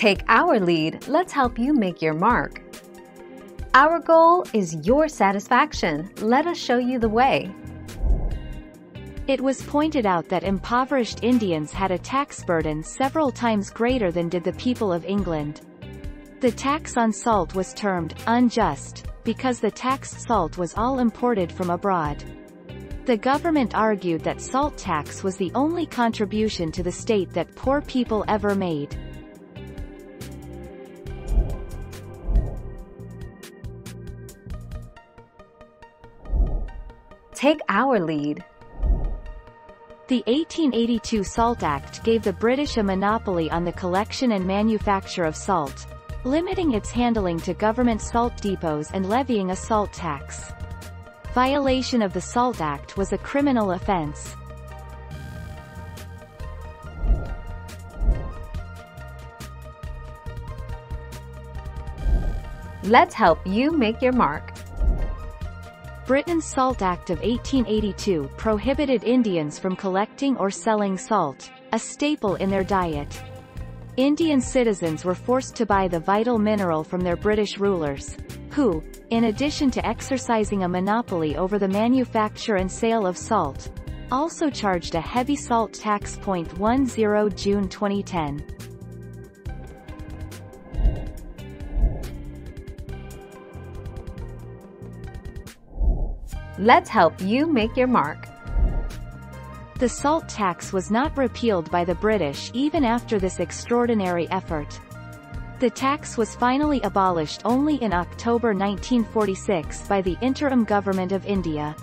Take our lead, let's help you make your mark. Our goal is your satisfaction. Let us show you the way. It was pointed out that impoverished Indians had a tax burden several times greater than did the people of England. The tax on salt was termed unjust, because the taxed salt was all imported from abroad. The government argued that salt tax was the only contribution to the state that poor people ever made. Take our lead. The 1882 Salt Act gave the British a monopoly on the collection and manufacture of salt, limiting its handling to government salt depots and levying a salt tax. Violation of the Salt Act was a criminal offence. Let's help you make your mark. Britain's Salt Act of 1882 prohibited Indians from collecting or selling salt, a staple in their diet. Indian citizens were forced to buy the vital mineral from their British rulers, who, in addition to exercising a monopoly over the manufacture and sale of salt, also charged a heavy salt tax. 10 June 2010. Let's help you make your mark. The salt tax was not repealed by the British even after this extraordinary effort. The tax was finally abolished only in October 1946 by the interim government of India.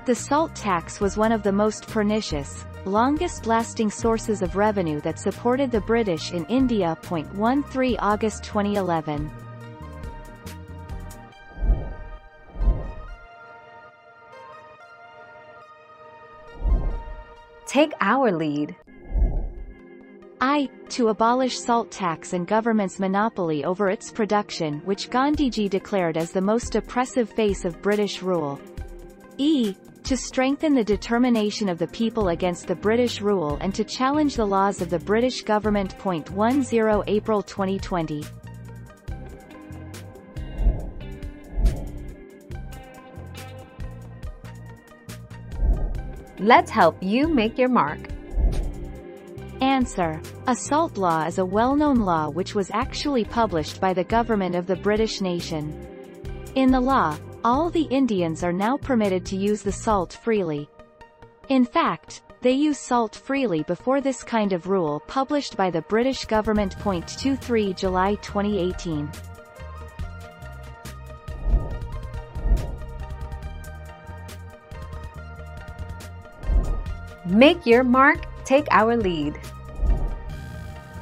The salt tax was one of the most pernicious, longest-lasting sources of revenue that supported the British in India. 13 August 2011. Take our lead. To abolish salt tax and government's monopoly over its production, which Gandhiji declared as the most oppressive face of British rule. To strengthen the determination of the people against the British rule and to challenge the laws of the British government. 10 April 2020. Let's help you make your mark. Answer. A salt law is a well-known law which was actually published by the government of the British nation. In the law, all the Indians are now permitted to use the salt freely. In fact, they use salt freely before this kind of rule published by the British government. 23 July 2018. Make your mark, take our lead.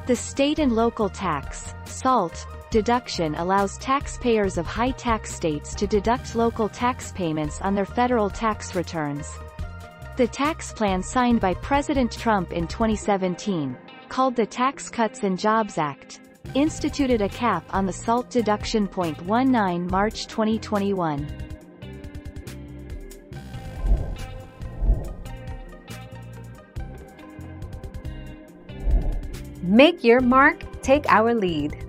The state and local tax, SALT, deduction allows taxpayers of high-tax states to deduct local tax payments on their federal tax returns. The tax plan signed by President Trump in 2017, called the Tax Cuts and Jobs Act, instituted a cap on the SALT deduction. 19 March 2021. Make your mark, take our lead.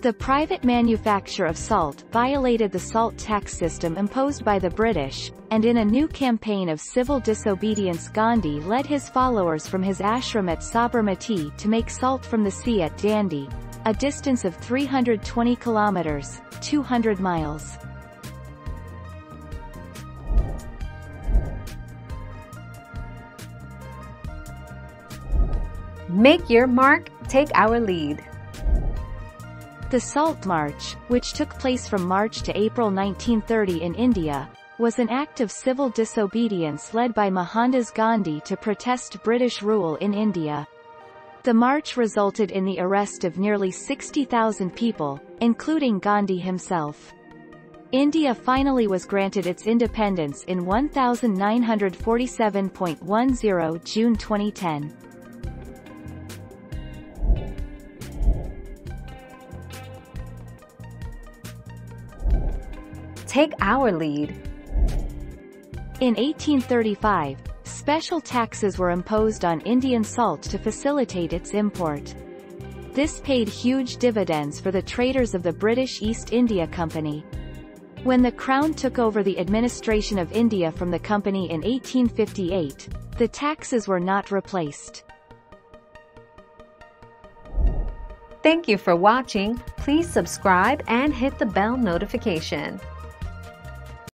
The private manufacture of salt violated the salt tax system imposed by the British, and in a new campaign of civil disobedience Gandhi led his followers from his ashram at Sabarmati to make salt from the sea at Dandi, a distance of 320 kilometers, 200 miles. Make your mark, take our lead. The Salt March, which took place from March to April 1930 in India, was an act of civil disobedience led by Mohandas Gandhi to protest British rule in India. The march resulted in the arrest of nearly 60,000 people, including Gandhi himself. India finally was granted its independence in 1947.10 June 2010. Take our lead. In 1835, special taxes were imposed on Indian salt to facilitate its import. This paid huge dividends for the traders of the British East India Company. When the Crown took over the administration of India from the company in 1858, the taxes were not replaced. Thank you for watching. Please subscribe and hit the bell notification.